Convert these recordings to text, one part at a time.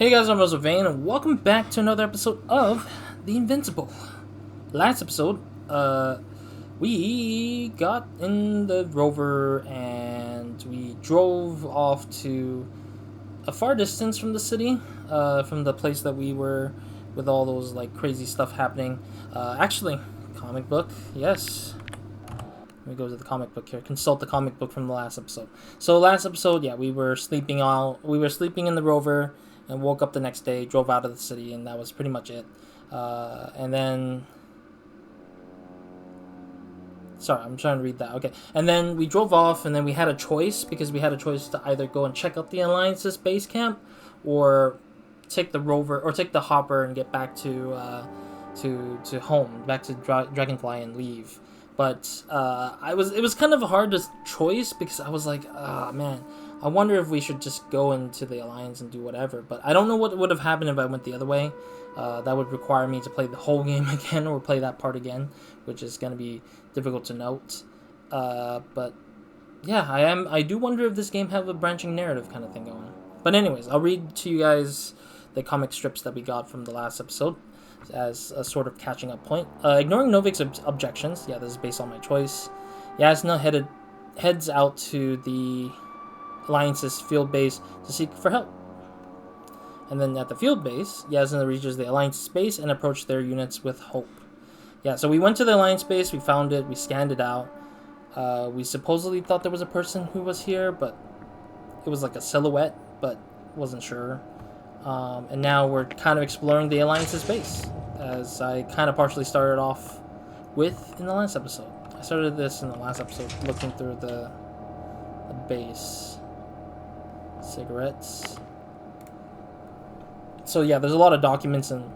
Hey guys, I'm RozaldVane, and welcome back to another episode of The Invincible. Last episode, we got in the rover and we drove off to a far distance from the city, from the place that we were with all those like crazy stuff happening. Actually, comic book, yes. Let me go to the comic book here. Consult the comic book from the last episode. So last episode, yeah, we were sleeping out. We were sleeping in the rover and woke up the next day, drove out of the city, and that was pretty much it. And then, sorry, I'm trying to read that. Okay, and then we drove off, and then we had a choice because we had a choice to either go and check out the Alliance's base camp, or take the rover or take the hopper and get back to home, back to Dragonfly and leave. But it was kind of a hard choice because I was like, man, I wonder if we should just go into the Alliance and do whatever. But I don't know what would have happened if I went the other way. That would require me to play the whole game again or play that part again, which is going to be difficult to note. But yeah, I do wonder if this game have a branching narrative kind of thing going. But anyways, I'll read to you guys the comic strips that we got from the last episode as a sort of catching up point. Ignoring Novik's objections, yeah, this is based on my choice. Yasna heads out to the Alliance's field base to seek for help. And then at the field base, Yasna reaches the Alliance base and approaches their units with hope. Yeah, so we went to the Alliance base, we found it, we scanned it out. We supposedly thought there was a person who was here, but it was like a silhouette, but wasn't sure. And now we're kind of exploring the Alliance's base, as I kind of partially started off with in the last episode. I started this in the last episode, looking through the base. Cigarettes. So yeah, there's a lot of documents and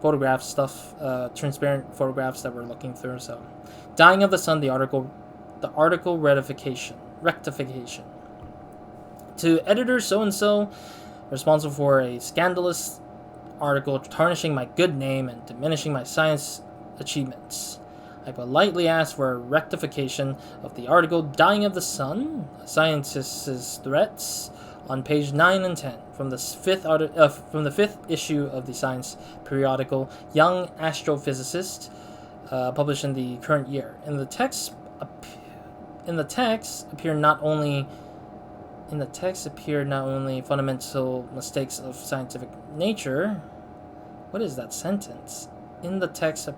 photographs stuff, transparent photographs that we're looking through. So, dying of the sun, the article rectification. To editor so and so, responsible for a scandalous article tarnishing my good name and diminishing my science achievements. I politely ask for a rectification of the article Dying of the Sun, a Scientist's Threats, on page 9 and 10 from the fifth issue of the science periodical Young Astrophysicist, published in the current year. In the text appear not only fundamental mistakes of scientific nature. What is that sentence? In the text.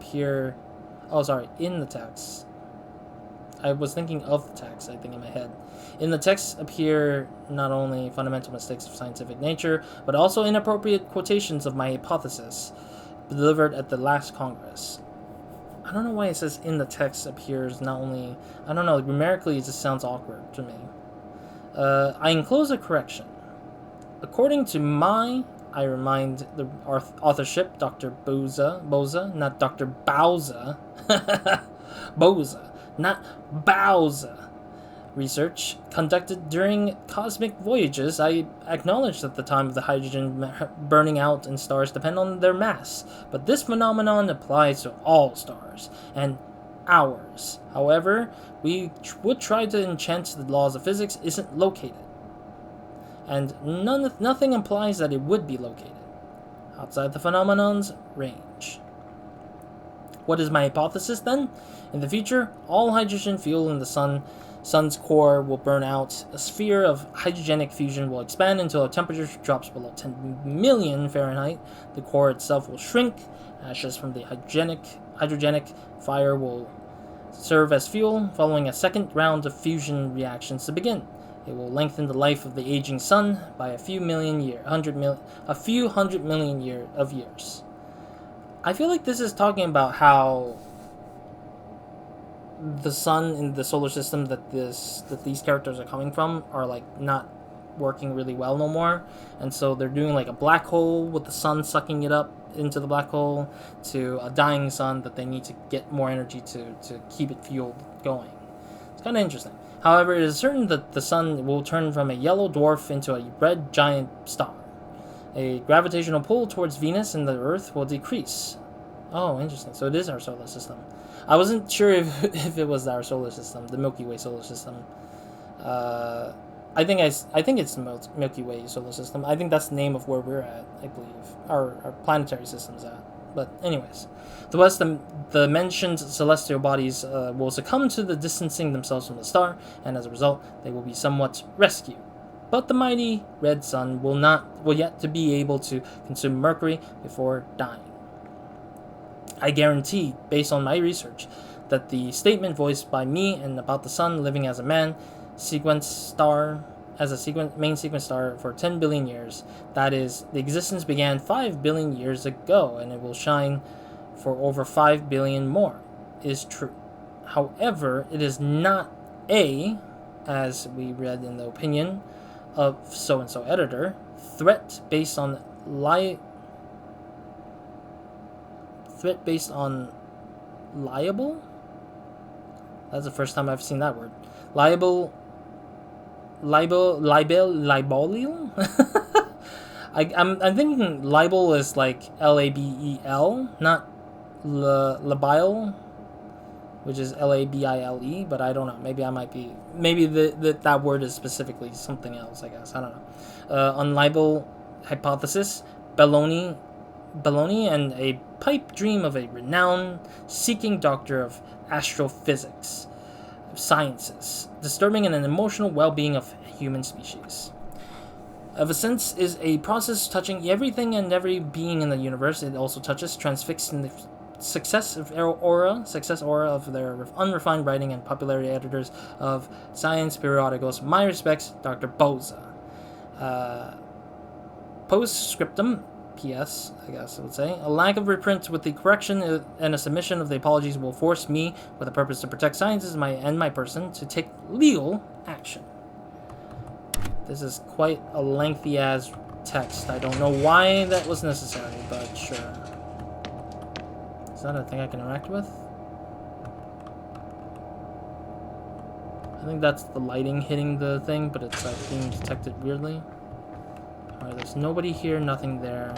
I was thinking of the text, I think, in my head. In the text appear not only fundamental mistakes of scientific nature, but also inappropriate quotations of my hypothesis, delivered at the last Congress. I don't know why it says in the text appears not only... I don't know, numerically it just sounds awkward to me. I enclose a correction. According to I remind the authorship, Dr. Boza, not Dr. Bowza. Boza, not Bowza. Research conducted during cosmic voyages, I acknowledge that the time of the hydrogen burning out in stars depend on their mass, but this phenomenon applies to all stars, and ours. However, we would try to enchant the laws of physics isn't located. And nothing implies that it would be located outside the phenomenon's range. What is my hypothesis then? In the future, all hydrogen fuel in the sun's core will burn out. A sphere of hydrogenic fusion will expand until a temperature drops below 10 million Fahrenheit. The core itself will shrink. Ashes from the hydrogenic fire will serve as fuel, following a second round of fusion reactions to begin. It will lengthen the life of the aging sun by a few hundred million years. I feel like this is talking about how the sun in the solar system that these characters are coming from are like not working really well no more, and so they're doing like a black hole with the sun sucking it up into the black hole to a dying sun that they need to get more energy to keep it fueled going. It's kind of interesting. However, it is certain that the sun will turn from a yellow dwarf into a red giant star. A gravitational pull towards Venus and the Earth will decrease. Oh, interesting. So it is our solar system. I wasn't sure if it was our solar system, the Milky Way solar system. I think it's the Milky Way solar system. I think that's the name of where we're at. I believe our planetary system's at. But anyways, the mentioned celestial bodies will succumb to the distancing themselves from the star, and as a result, they will be somewhat rescued. But the mighty red sun will yet to be able to consume Mercury before dying. I guarantee, based on my research, that the statement voiced by me and about the sun living as a main sequence star for 10 billion years, that is, the existence began 5 billion years ago, and it will shine for over 5 billion more, is true. However, it is not as we read in the opinion of so-and-so editor, threat based on liable? That's the first time I've seen that word. Libel. I'm thinking libel is like label, not labile, which is labile. But I don't know. Maybe I might be. Maybe that word is specifically something else. I guess I don't know. On libel hypothesis, baloney, and a pipe dream of a renowned seeking doctor of astrophysics sciences, disturbing an emotional well-being of human species. Evanescence is a process touching everything and every being in the universe. It also touches, transfixed in the success aura of their unrefined writing and popularity editors of science periodicals. My respects, Dr. Boza. Postscriptum, P.S., I guess I would say. A lack of reprint with the correction and a submission of the apologies will force me, with a purpose to protect science and my person, to take legal action. This is quite a lengthy-ass text. I don't know why that was necessary, but sure. Is that a thing I can interact with? I think that's the lighting hitting the thing, but it's like being detected weirdly. Alright, there's nobody here, nothing there.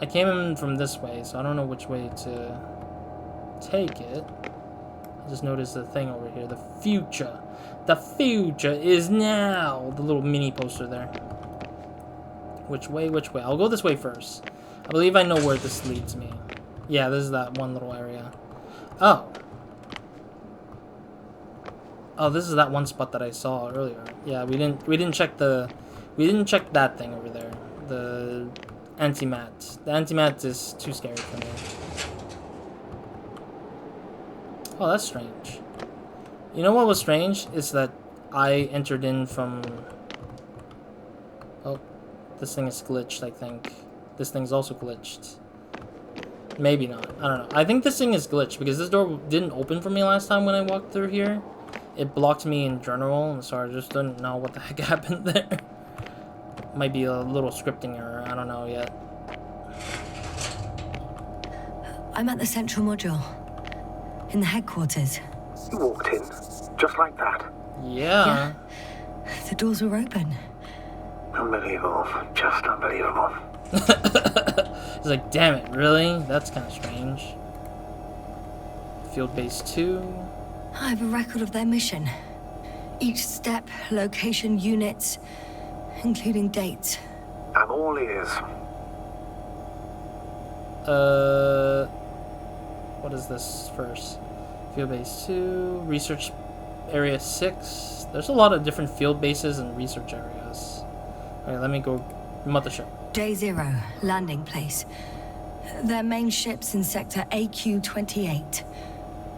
I came in from this way, so I don't know which way to take it. I just noticed the thing over here, the future. The future is now! The little mini poster there. Which way? I'll go this way first. I believe I know where this leads me. Yeah, this is that one little area. Oh. Oh, this is that one spot that I saw earlier. Yeah, we didn't check that thing over there. The antimat. The antimat is too scary for me. Oh, that's strange. You know what was strange? Is that I entered in from... Oh, this thing is glitched, I think. This thing's also glitched. Maybe not. I don't know. I think this thing is glitched because this door didn't open for me last time when I walked through here. It blocked me in general, and so I just didn't know what the heck happened there. Might be a little scripting error. I don't know yet. I'm at the central module. In the headquarters. You walked in, just like that. Yeah. The doors were open. Unbelievable. Just unbelievable. It's like, damn it, really? That's kind of strange. Field Base 2. I have a record of their mission. Each step, location, units, including dates. I'm all ears. What is this first? Field Base 2, Research Area 6. There's a lot of different field bases and research areas. Alright, let me go mothership. Day 0, landing place. Their main ship's in sector AQ-28.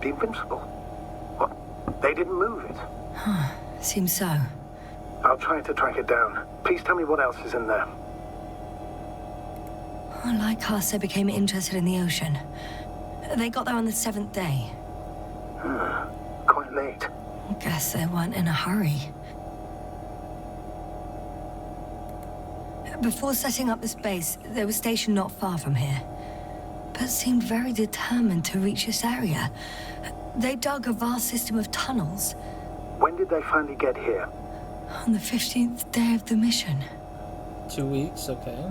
The Invincible? What? They didn't move it? Seems so. I'll try to track it down. Please tell me what else is in there. Like us, they became interested in the ocean. They got there on the 7th day. Quite late. Guess they weren't in a hurry. Before setting up this base, they were stationed not far from here, but seemed very determined to reach this area. They dug a vast system of tunnels. When did they finally get here? On the 15th day of the mission. 2 weeks, okay.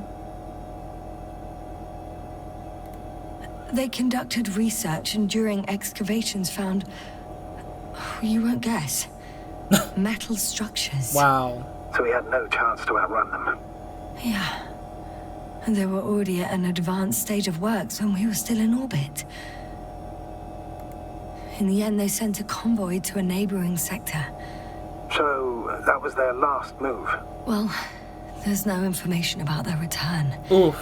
They conducted research and during excavations found, you won't guess, Metal structures. Wow. So he had no chance to outrun them. Yeah. And they were already at an advanced stage of works when we were still in orbit. In the end, they sent a convoy to a neighboring sector. So that was their last move. Well, there's no information about their return. Oof.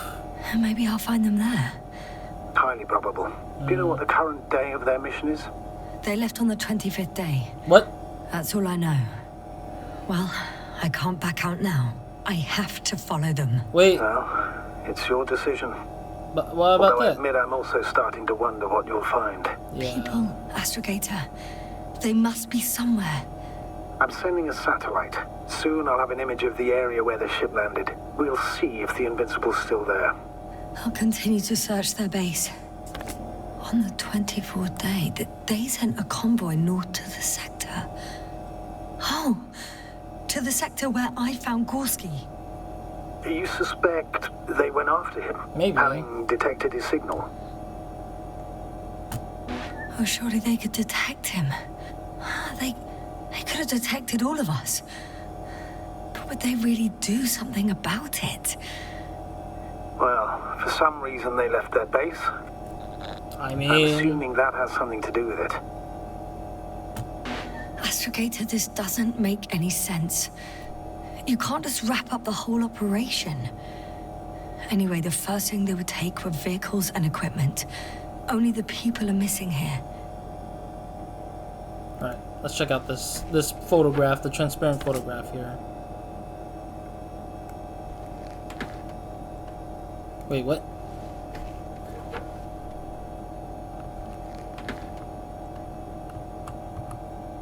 Maybe I'll find them there. Highly probable. Do you know what the current day of their mission is? They left on the 25th day. What? That's all I know. Well, I can't back out now. I have to follow them. Wait. Well, it's your decision. But what about Although I that? admit I'm also starting to wonder what you'll find. Yeah. People, Astrogator. They must be somewhere. I'm sending a satellite. Soon I'll have an image of the area where the ship landed. We'll see if the Invincible's still there. I'll continue to search their base. On the 24th day, they sent a convoy north to the sector. Oh, to the sector where I found Gorski. You suspect they went after him? Maybe. Having detected his signal? Oh, surely they could detect him. They could have detected all of us. But would they really do something about it? Well, for some reason they left their base. I I'm mean, assuming that has something to do with it. Astrogator, this doesn't make any sense. You can't just wrap up the whole operation. Anyway, the first thing they would take were vehicles and equipment. Only the people are missing here. alright, let's check out this photograph, the transparent photograph here. Wait, what?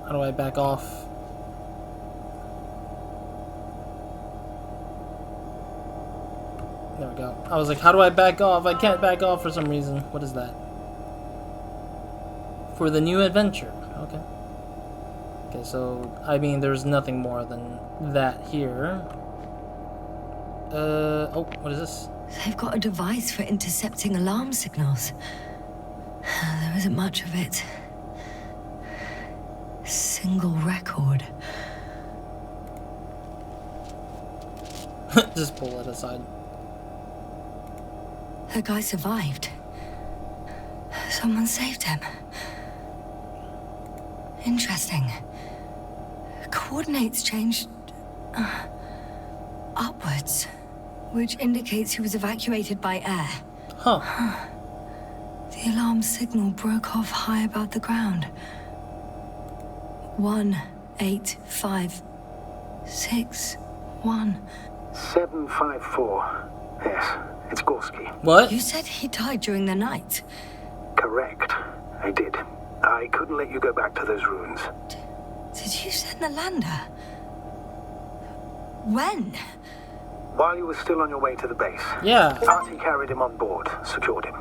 How do I back off? There we go. I was like, how do I back off? I can't back off for some reason. What is that? For the new adventure. Okay. Okay, so, I mean, there's nothing more than that here. Oh, what is this? They've got a device for intercepting alarm signals. There isn't much of it. Single record. Just pull it aside. The guy survived. Someone saved him. Interesting. Coordinates changed upwards, which indicates he was evacuated by air. Huh. The alarm signal broke off high above the ground. 18561. 754. Yes, it's Gorski. What? You said he died during the night. Correct. I did. I couldn't let you go back to those ruins. Did you send the lander? When? While you were still on your way to the base. Yeah. Artie carried him on board, secured him.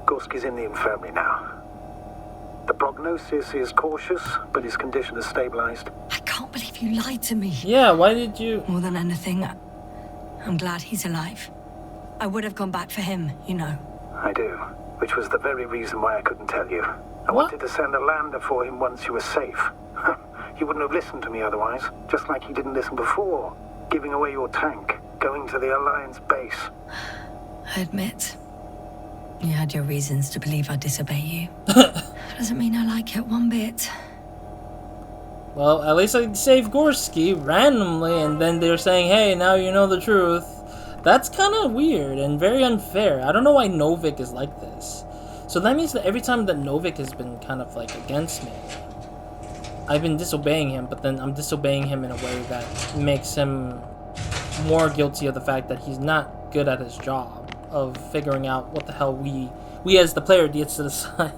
Gorski's in the infirmary now. The prognosis is cautious, but his condition has stabilized. I can't believe you lied to me. Yeah, why did you... More than anything, I'm glad he's alive. I would have gone back for him, you know. I do, which was the very reason why I couldn't tell you. I What? wanted to send a lander for him once you were safe. He wouldn't have listened to me otherwise, just like he didn't listen before, giving away your tank, going to the Alliance base. I admit, you had your reasons to believe I'd disobey you. Doesn't mean I like it one bit. Well, at least I saved Gorski randomly, and then they're saying, hey, now you know the truth. That's kind of weird and very unfair. I don't know why Novik is like this. So that means that every time that Novik has been kind of like against me, I've been disobeying him, but then I'm disobeying him in a way that makes him more guilty of the fact that he's not good at his job of figuring out what the hell we as the player gets to decide.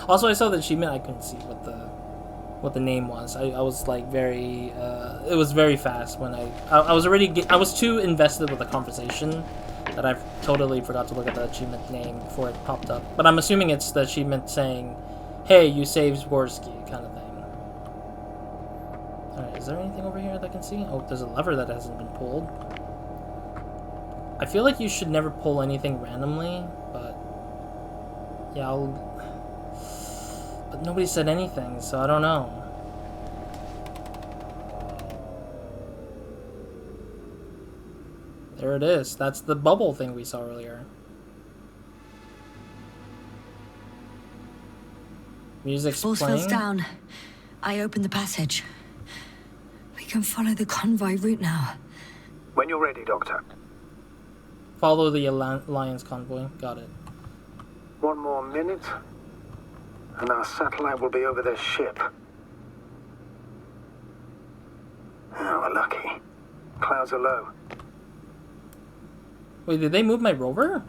Also, I saw the achievement. I couldn't see what the name was. I was like very it was very fast when I was too invested with the conversation that I totally forgot to look at the achievement name before it popped up. But I'm assuming it's the achievement saying, hey, you saved Gorski, kind of thing. Alright, is there anything over here that I can see? Oh, there's a lever that hasn't been pulled. I feel like you should never pull anything randomly, but yeah, but nobody said anything, so I don't know. There it is. That's the bubble thing we saw earlier. Music's Force playing. field's down. I opened the passage. We can follow the convoy route now. When you're ready, Doctor. Follow the Alliance convoy. Got it. 1 more minute, and our satellite will be over their ship. Oh, we're lucky. Clouds are low. Wait, did they move my rover?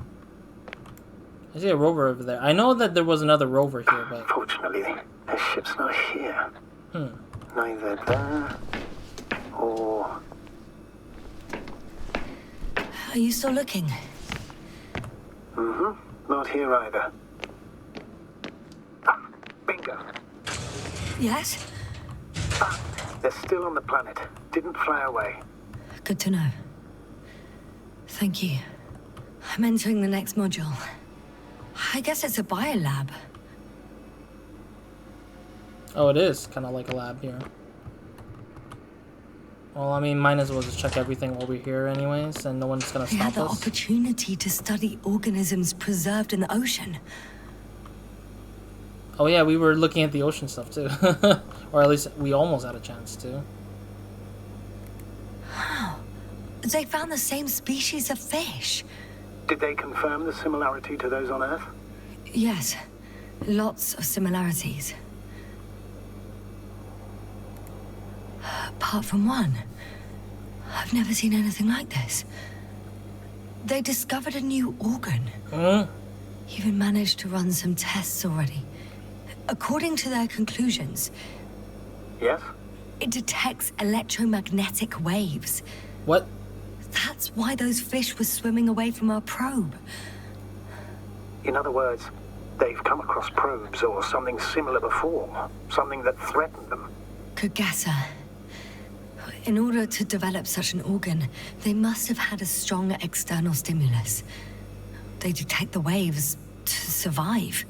I see a rover over there. I know that there was another rover here, but... Fortunately, their ship's not here. Neither there, or... Are you still looking? Mm-hmm. Not here either. Ah, bingo. Yes? Ah, they're still on the planet. Didn't fly away. Good to know. Thank you. I'm entering the next module. I guess it's a biolab. Oh, it is kind of like a lab here. Well, I mean, might as well just check everything while we're here anyways, and no one's gonna We had stop the us. opportunity to study organisms preserved in the ocean. Oh yeah, we were looking at the ocean stuff too. Or at least we almost had a chance to. Wow. They found the same species of fish. Did they confirm the similarity to those on Earth? Yes. Lots of similarities. Apart from one. I've never seen anything like this. They discovered a new organ. Even managed to run some tests already. According to their conclusions, Yes? it detects electromagnetic waves. What? That's why those fish were swimming away from our probe. In other words, they've come across probes or something similar before. Something that threatened them. Could guess her. In order to develop such an organ, they must have had a strong external stimulus. They detect the waves to survive.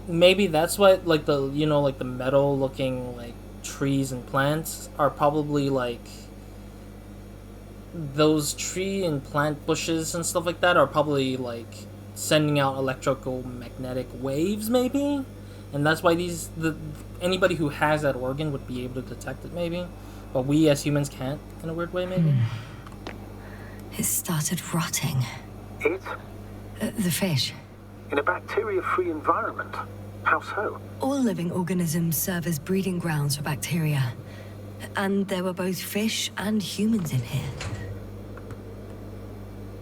Maybe that's what, like, the, you know, like the metal looking like trees and plants are probably like those tree and plant bushes and stuff like that are probably like sending out electromagnetic waves, maybe, and that's why anybody who has that organ would be able to detect it, maybe, but we as humans can't, in a weird way, maybe. It started rotting. It? The fish. In a bacteria-free environment? How so? All living organisms serve as breeding grounds for bacteria. And there were both fish and humans in here.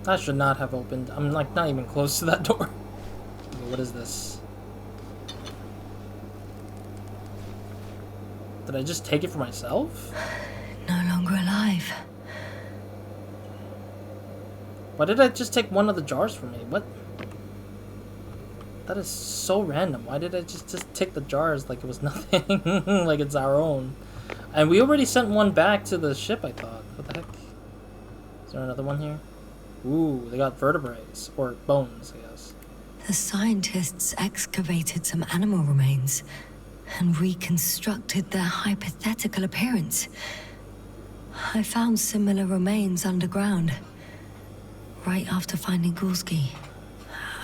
That should not have opened. I'm like not even close to that door. What is this? Did I just take it for myself? No longer alive. Why did I just take one of the jars from me? What? That is so random. Why did I just take the jars like it was nothing? Like it's our own. And we already sent one back to the ship, I thought. What the heck? Is there another one here? Ooh, they got vertebrae. Or bones, I guess. The scientists excavated some animal remains and reconstructed their hypothetical appearance. I found similar remains underground, right after finding Gulski.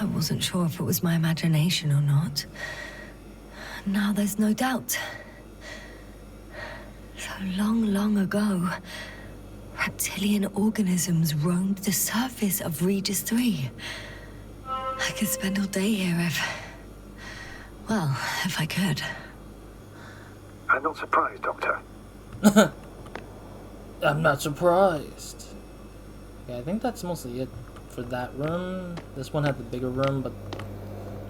I wasn't sure if it was my imagination or not. Now there's no doubt. So long ago, reptilian organisms roamed the surface of Regis III. I could spend all day here if I could. I'm not surprised, Doctor. I'm not surprised. Yeah, I think that's mostly it for that room. This one had the bigger room, but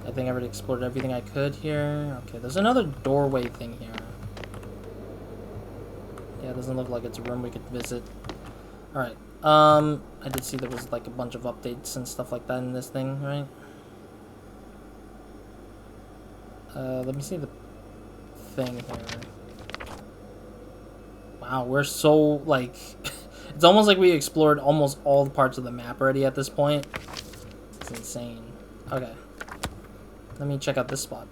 I think I already explored everything I could here. Okay, there's another doorway thing here. Yeah, it doesn't look like it's a room we could visit. Alright, I did see there was like a bunch of updates and stuff like that in this thing, right? Let me see the thing here. Wow, we're so, like... It's almost like we explored almost all the parts of the map already at this point. It's insane. Okay. Let me check out this spot.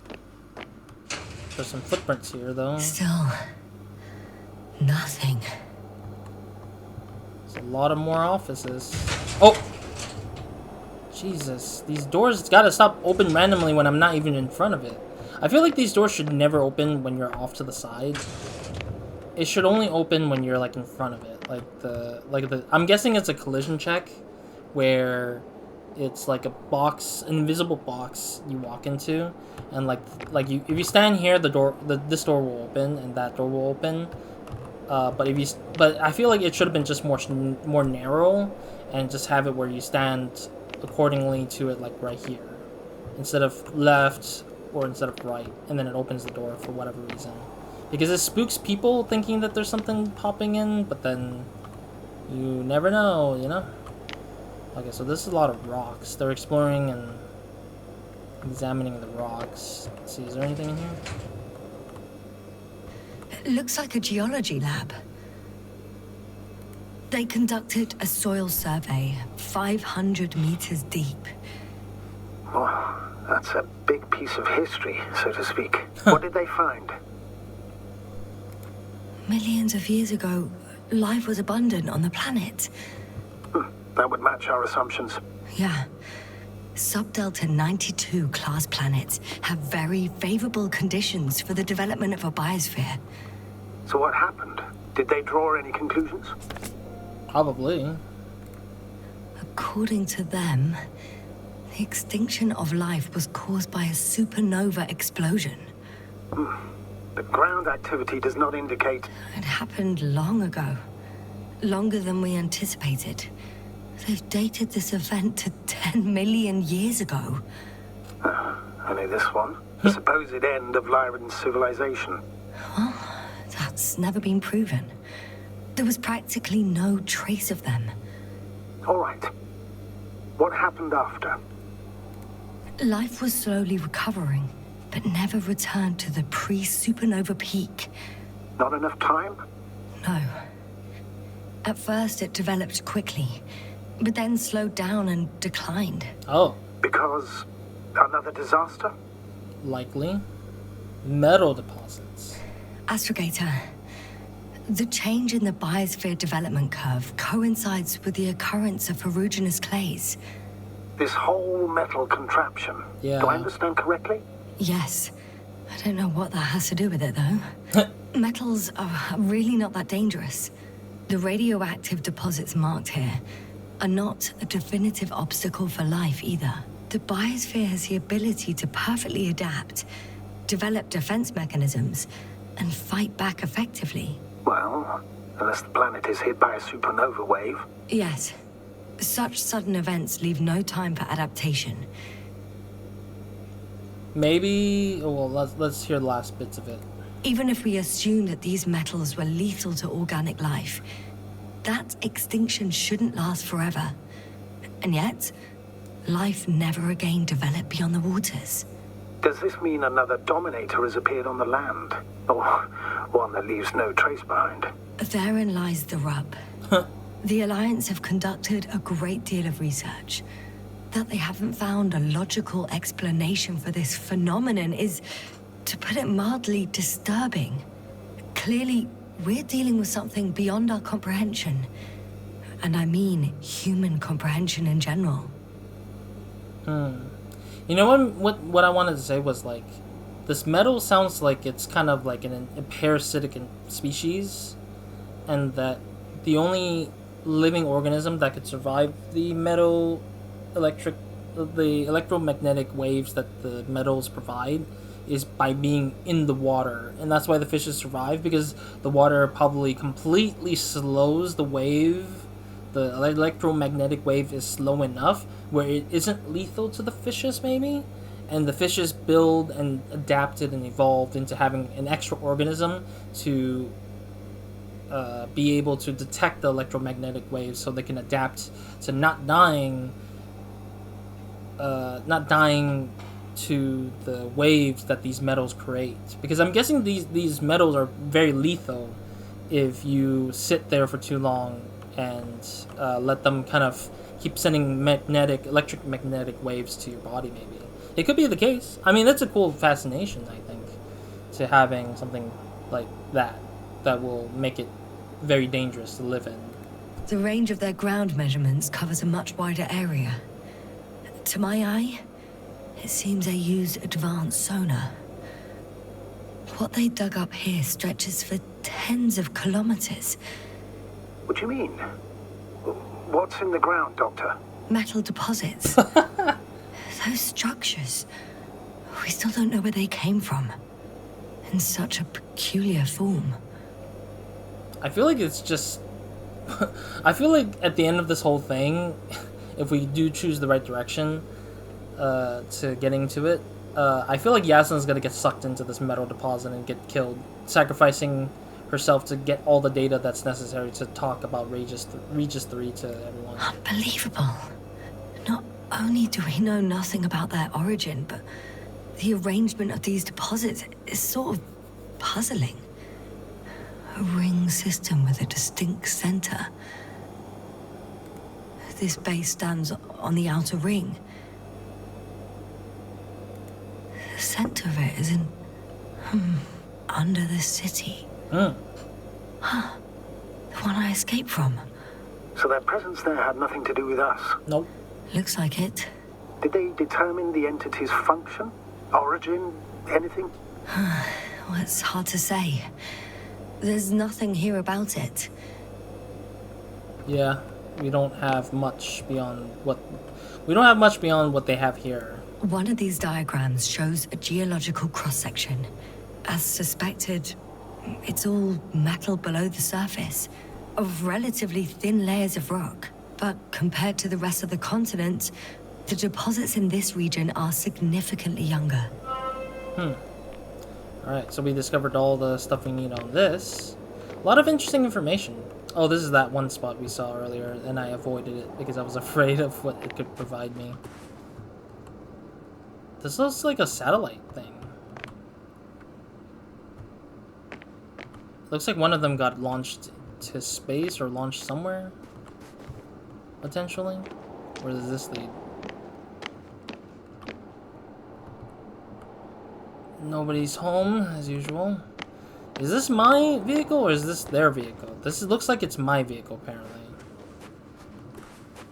There's some footprints here, though. Still, nothing. There's a lot of more offices. Oh! Jesus. These doors gotta stop open randomly when I'm not even in front of it. I feel like these doors should never open when you're off to the side. It should only open when you're like in front of it. I'm guessing it's a collision check where it's like a box, an invisible box you walk into, and if you stand here, this door will open and that door will open. But I feel like it should have been just more narrow, and just have it where you stand accordingly to it, like right here, instead of left or instead of right, and then it opens the door for whatever reason. Because it spooks people thinking that there's something popping in, but then you never know, you know? Okay, so this is a lot of rocks. They're exploring and examining the rocks. Let's see, is there anything in here? It looks like a geology lab. They conducted a soil survey 500 meters deep. Oh, that's a big piece of history, so to speak. What did they find? Millions of years ago, life was abundant on the planet. That would match our assumptions. Yeah. Subdelta 92 class planets have very favorable conditions for the development of a biosphere. So what happened? Did they draw any conclusions? Probably. According to them, the extinction of life was caused by a supernova explosion. The ground activity does not indicate... It happened long ago. Longer than we anticipated. They've dated this event to 10 million years ago. Only this one? The supposed end of Lyran's civilization. Well, that's never been proven. There was practically no trace of them. All right. What happened after? Life was slowly recovering, but never returned to the pre-supernova peak. Not enough time? No. At first, it developed quickly, but then slowed down and declined. Oh. Because another disaster? Likely. Metal deposits. Astrogator, the change in the biosphere development curve coincides with the occurrence of ferruginous clays. This whole metal contraption. Yeah. Do I understand correctly? Yes. I don't know what that has to do with it, though. Metals are really not that dangerous. The radioactive deposits marked here are not a definitive obstacle for life either. The biosphere has the ability to perfectly adapt, develop defense mechanisms, and fight back effectively. Well, unless the planet is hit by a supernova wave. Yes. Such sudden events leave no time for adaptation. Maybe... Well, let's hear the last bits of it. Even if we assume that these metals were lethal to organic life, that extinction shouldn't last forever. And yet, life never again developed beyond the waters. Does this mean another dominator has appeared on the land? Or one that leaves no trace behind? Therein lies the rub. The Alliance have conducted a great deal of research. That they haven't found a logical explanation for this phenomenon is, to put it mildly, disturbing. Clearly, we're dealing with something beyond our comprehension. And I mean human comprehension in general. You know what I wanted to say was, like, this metal sounds like it's kind of like a parasitic species, and that the only living organism that could survive the electromagnetic waves that the metals provide is by being in the water. And that's why the fishes survive, because the water probably completely slows the wave. The electromagnetic wave is slow enough where it isn't lethal to the fishes, maybe? And the fishes build and adapted and evolved into having an extra organism to be able to detect the electromagnetic waves, so they can adapt to not dying to the waves that these metals create. Because I'm guessing these metals are very lethal if you sit there for too long and let them kind of keep sending electromagnetic waves to your body, maybe. It could be the case. I mean, that's a cool fascination, I think, to having something like that will make it very dangerous to live in. The range of their ground measurements covers a much wider area. To my eye, it seems they use advanced sonar. What they dug up here stretches for tens of kilometers. What do you mean? What's in the ground, Doctor? Metal deposits. Those structures. We still don't know where they came from. In such a peculiar form. I feel like it's just... I feel like at the end of this whole thing, if we do choose the right direction to getting to it, I feel like Yasna's gonna get sucked into this metal deposit and get killed, sacrificing herself to get all the data that's necessary to talk about Regis III to everyone. Unbelievable. Not only do we know nothing about their origin, but the arrangement of these deposits is sort of puzzling. A ring system with a distinct center. This base stands on the outer ring. The center of it is in... under the city. Huh. The one I escaped from. So their presence there had nothing to do with us? Nope. Looks like it. Did they determine the entity's function? Origin? Anything? Well, it's hard to say. There's nothing here about it. Yeah, we don't have much beyond what... We don't have much beyond what they have here. One of these diagrams shows a geological cross-section. As suspected, it's all metal below the surface, of relatively thin layers of rock. But compared to the rest of the continent, the deposits in this region are significantly younger. Alright, so we discovered all the stuff we need on this. A lot of interesting information. Oh, this is that one spot we saw earlier, and I avoided it because I was afraid of what it could provide me. This looks like a satellite thing. Looks like one of them got launched to space or launched somewhere. Potentially. Where does this lead? Nobody's home, as usual. Is this my vehicle or is this their vehicle? This looks like it's my vehicle, apparently.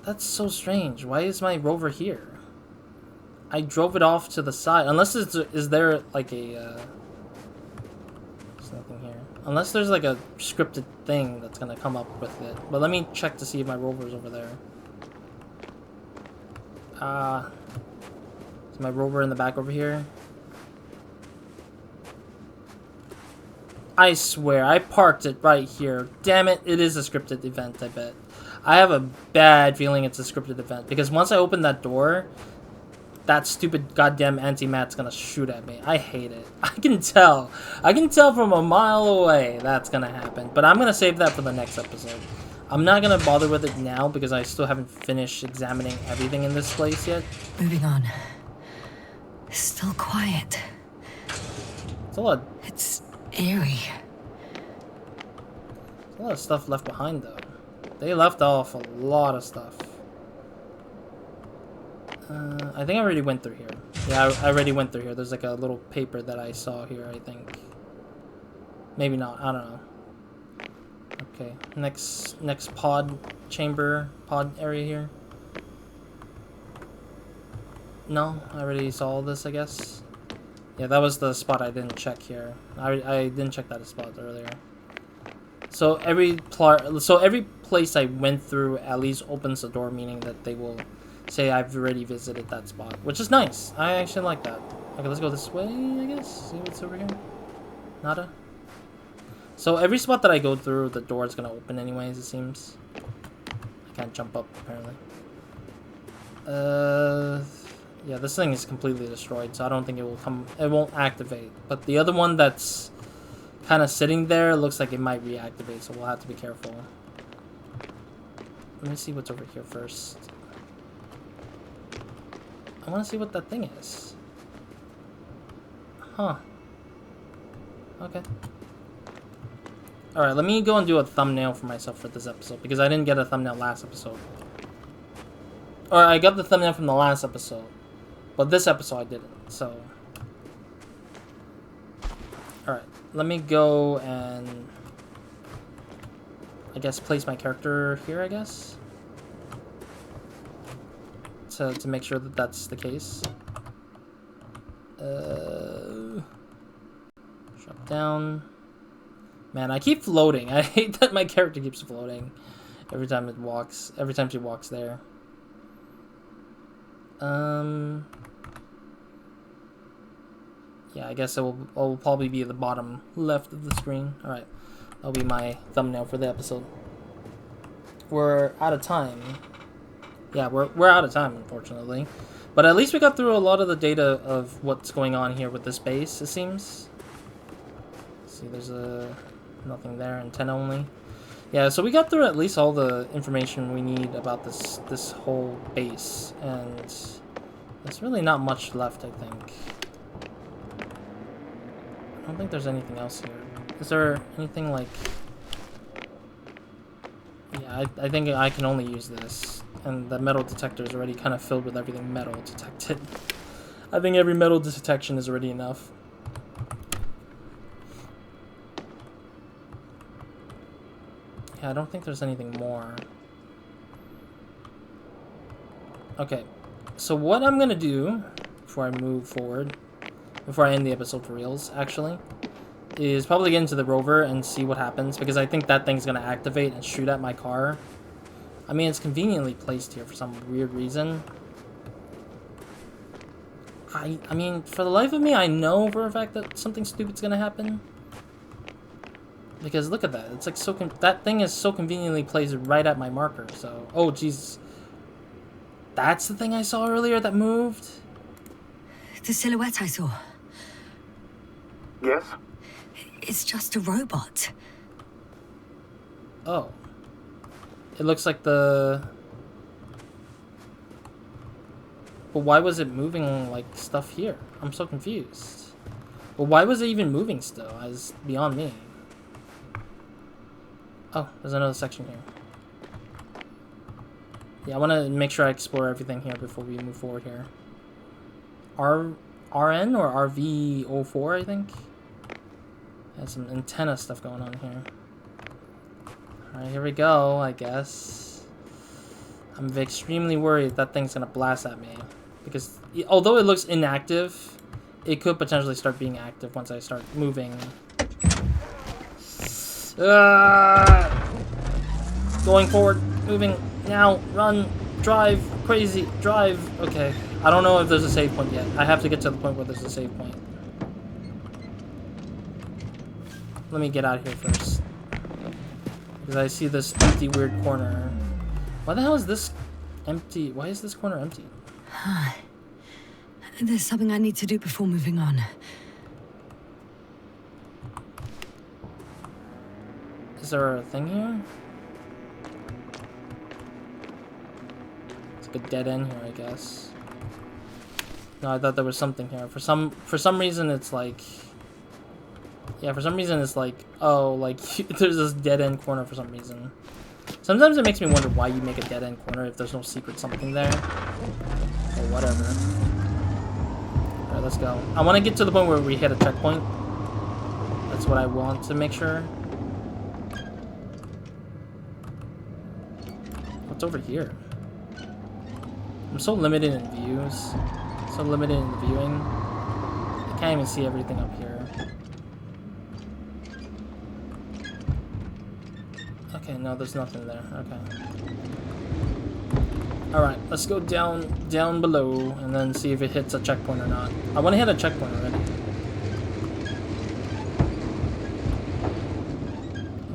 That's so strange. Why is my rover here? I drove it off to the side. Unless it's, is there like a... there's nothing here. Unless there's like a scripted thing that's gonna come up with it. But let me check to see if my rover's over there. Is my rover in the back over here? I swear, I parked it right here. Damn it, it is a scripted event, I bet. I have a bad feeling it's a scripted event. Because once I open that door, that stupid goddamn anti-mat's gonna shoot at me. I hate it. I can tell. I can tell from a mile away that's gonna happen. But I'm gonna save that for the next episode. I'm not gonna bother with it now because I still haven't finished examining everything in this place yet. Moving on. It's still quiet. It's a lot. It's eerie. There's a lot of stuff left behind, though. They left off a lot of stuff. I think I already went through here. Yeah, I already went through here. There's like a little paper that I saw here, I think. Maybe not. I don't know. Okay. Next pod area here. No, I already saw all this, I guess. Yeah, that was the spot I didn't check here. I didn't check that spot earlier. So every place I went through at least opens the door, meaning that they will say I've already visited that spot, which is nice. I actually like that. Okay, let's go this way, I guess. See what's over here. Nada. So every spot that I go through, the door is gonna open anyways, it seems. I can't jump up, apparently. Yeah, this thing is completely destroyed, so I don't think it will come. It won't activate. But the other one that's kind of sitting there looks like it might reactivate, so we'll have to be careful. Let me see what's over here first. I want to see what that thing is. Huh. Okay. Alright, let me go and do a thumbnail for myself for this episode, because I didn't get a thumbnail last episode. Or I got the thumbnail from the last episode, but this episode I didn't, so... Alright, let me go and... I guess, place my character here, I guess. To make sure that that's the case. Drop down. Man, I keep floating. I hate that my character keeps floating every time it walks. Every time she walks there. Yeah, I guess it will probably be at the bottom left of the screen. Alright, that'll be my thumbnail for the episode. We're out of time. Yeah, we're out of time, unfortunately. But at least we got through a lot of the data of what's going on here with this base, it seems. See, there's nothing there, antenna only. Yeah, so we got through at least all the information we need about this whole base, and there's really not much left, I think. I don't think there's anything else here. Is there anything like... Yeah, I think I can only use this, and the metal detector is already kind of filled with everything metal detected. I think every metal detection is already enough. Yeah, I don't think there's anything more. Okay, so what I'm gonna do before I move forward, before I end the episode for reals, actually, is probably get into the rover and see what happens, because I think that thing's gonna activate and shoot at my car. I mean, it's conveniently placed here for some weird reason. I mean, for the life of me, I know for a fact that something stupid's gonna happen. Because look at that, it's like so that thing is so conveniently placed right at my marker. So, oh jeez, that's the thing I saw earlier that moved. The silhouette I saw. Yes? It's just a robot. Oh, it looks like the. But why was it moving like stuff here? I'm so confused. But why was it even moving still? It's beyond me. Oh, there's another section here. Yeah, I want to make sure I explore everything here before we move forward here. RN or RV04, I think? Has some antenna stuff going on here. Alright, here we go, I guess. I'm extremely worried that thing's going to blast at me. Because although it looks inactive, it could potentially start being active once I start moving. Going forward, moving now, run, drive, crazy, drive. Okay, I don't know if there's a save point yet. I have to get to the point where there's a save point. Let me get out of here first, because I see this empty weird corner. Why the hell is this empty? Why is this corner empty? There's something I need to do before moving on. Is there a thing here? It's like a dead end here, I guess. No, I thought there was something here. For some reason, it's like... Yeah, for some reason, it's like... Oh, like, there's this dead end corner for some reason. Sometimes it makes me wonder why you make a dead end corner if there's no secret something there. Or whatever. Alright, let's go. I want to get to the point where we hit a checkpoint. That's what I want to make sure. What's over here? I'm so limited in views. So limited in the viewing. I can't even see everything up here. Okay, no, there's nothing there. Okay. Alright, let's go down below and then see if it hits a checkpoint or not. I want to hit a checkpoint already.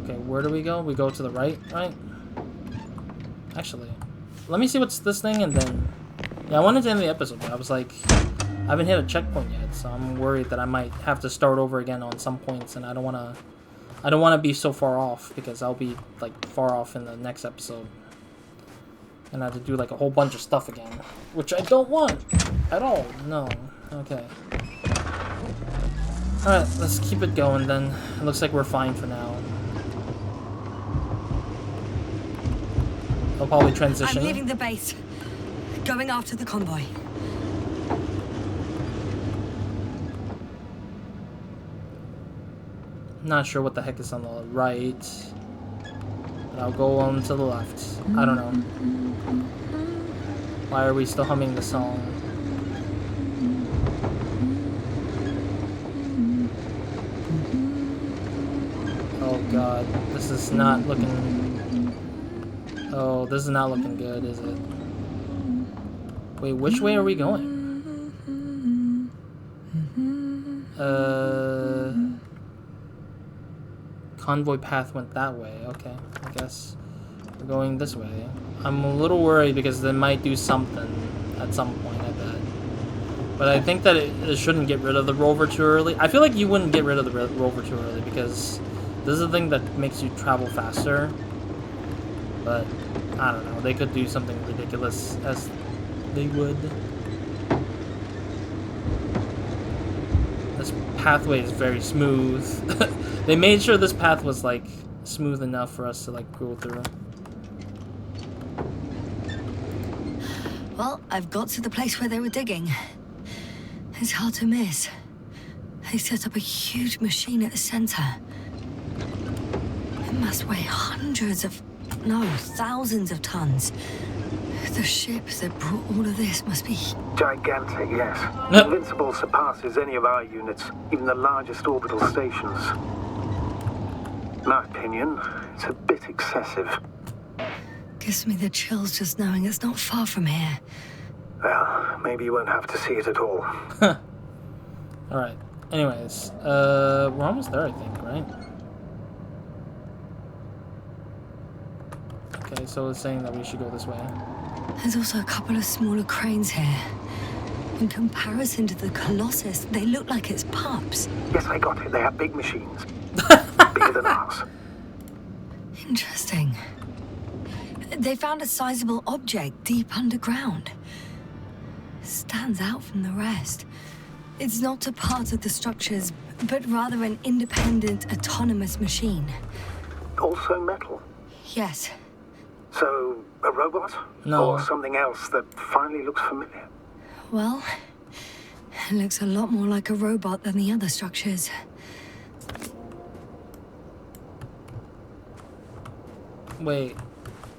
Okay, where do we go? We go to the right, right? Actually, let me see what's this thing and then... Yeah, I wanted to end the episode, but I was like... I haven't hit a checkpoint yet, so I'm worried that I might have to start over again on some points, and I don't want to be so far off, because I'll be, like, far off in the next episode. And I have to do, like, a whole bunch of stuff again, which I don't want at all. No. Okay. Alright, let's keep it going then. It looks like we're fine for now. I'll probably transition. I'm leaving the base. Going after the convoy. Not sure what the heck is on the right. But I'll go on to the left. I don't know. Why are we still humming the song? Oh god, this is not looking... Oh, this is not looking good, is it? Wait, which way are we going? Convoy path went that way. Okay, I guess we're going this way. I'm a little worried because they might do something at some point, I bet. But I think that it shouldn't get rid of the rover too early. I feel like you wouldn't get rid of the rover too early because this is the thing that makes you travel faster. But I don't know. They could do something ridiculous as they would. This pathway is very smooth. They made sure this path was like smooth enough for us to like go through. Well, I've got to the place where they were digging. It's hard to miss. They set up a huge machine at the center. It must weigh thousands of tons. The ship that brought all of this must be... Gigantic, yes. Invincible surpasses any of our units, even the largest orbital stations. In my opinion, it's a bit excessive. Gives me the chills just knowing it's not far from here. Well, maybe you won't have to see it at all. Alright. Anyways, we're almost there, I think, right? Okay, so it's saying that we should go this way. There's also a couple of smaller cranes here. In comparison to the Colossus, they look like it's pups. Yes, I got it. They have big machines. Bigger than ours. Interesting. They found a sizable object deep underground. Stands out from the rest. It's not a part of the structures, but rather an independent, autonomous machine. Also metal? Yes. So, a robot? No. Or something else that finally looks familiar? Well, it looks a lot more like a robot than the other structures. Wait,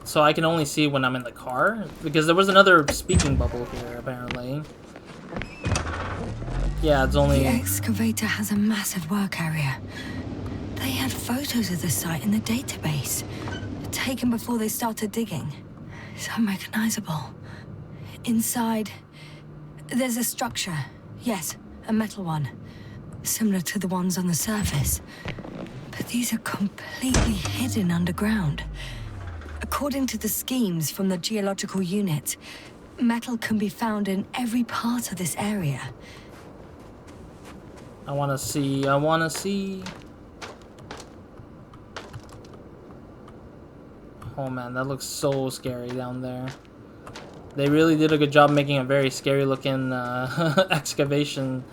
so I can only see when I'm in the car? Because there was another speaking bubble here, apparently. Yeah, it's only... The excavator has a massive work area. They had photos of the site in the database, taken before they started digging. It's unrecognizable. Inside, there's a structure. Yes, a metal one. Similar to the ones on the surface. But these are completely hidden underground. According to the schemes from the geological unit, metal can be found in every part of this area. I wanna see. Oh man, that looks so scary down there. They really did a good job making a very scary looking excavation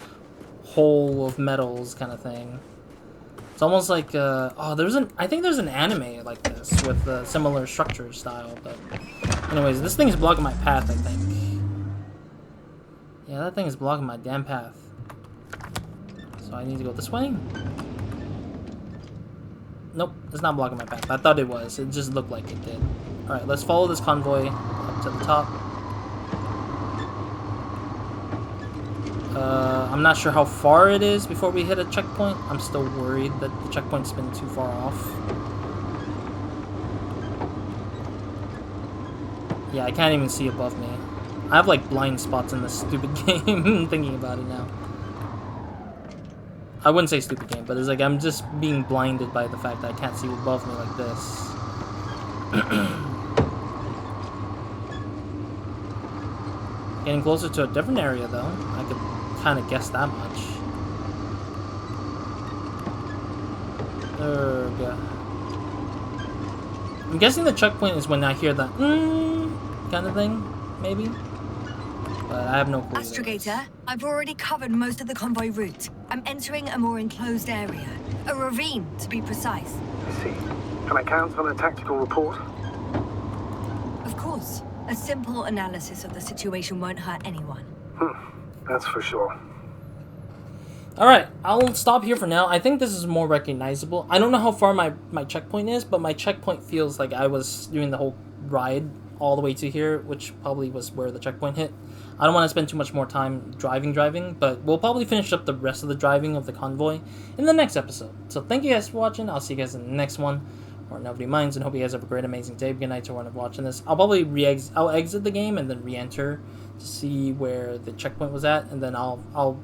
hole of metals kind of thing. It's almost like, I think there's an anime like this with a similar structure style, but anyways, this thing is blocking my path, I think. Yeah, that thing is blocking my damn path. So I need to go this way? Nope, it's not blocking my path. I thought it was. It just looked like it did. Alright, let's follow this convoy up to the top. I'm not sure how far it is before we hit a checkpoint. I'm still worried that the checkpoint's been too far off. Yeah, I can't even see above me. I have like blind spots in this stupid game, thinking about it now. I wouldn't say stupid game, but it's like I'm just being blinded by the fact that I can't see above me like this. Getting closer to a different area though. I could kind of guess that much. I'm guessing the checkpoint is when I hear that kind of thing, maybe? But I have no clue. Astrogator, I've already covered most of the convoy route. I'm entering a more enclosed area. A ravine, to be precise. I see. Can I count on a tactical report? Of course. A simple analysis of the situation won't hurt anyone. That's for sure. Alright, I'll stop here for now. I think this is more recognizable. I don't know how far my checkpoint is, but my checkpoint feels like I was doing the whole ride all the way to here, which probably was where the checkpoint hit. I don't want to spend too much more time driving, but we'll probably finish up the rest of the driving of the convoy in the next episode. So thank you guys for watching. I'll see you guys in the next one, or nobody minds, and hope you guys have a great, amazing day. Good night to everyone watching this. I'll probably I'll exit the game and then re-enter to see where the checkpoint was at, and then I'll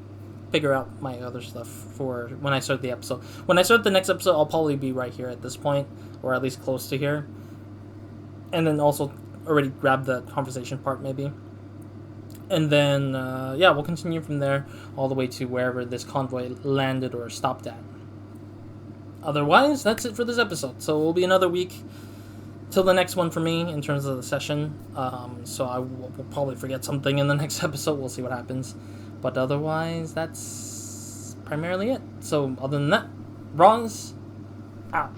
figure out my other stuff for when I start the episode. When I start the next episode, I'll probably be right here at this point, or at least close to here, and then also already grab the conversation part maybe. And then, yeah, we'll continue from there all the way to wherever this convoy landed or stopped at. Otherwise, that's it for this episode. So it will be another week till the next one for me in terms of the session. So I will probably forget something in the next episode. We'll see what happens. But otherwise, that's primarily it. So other than that, Roz, out.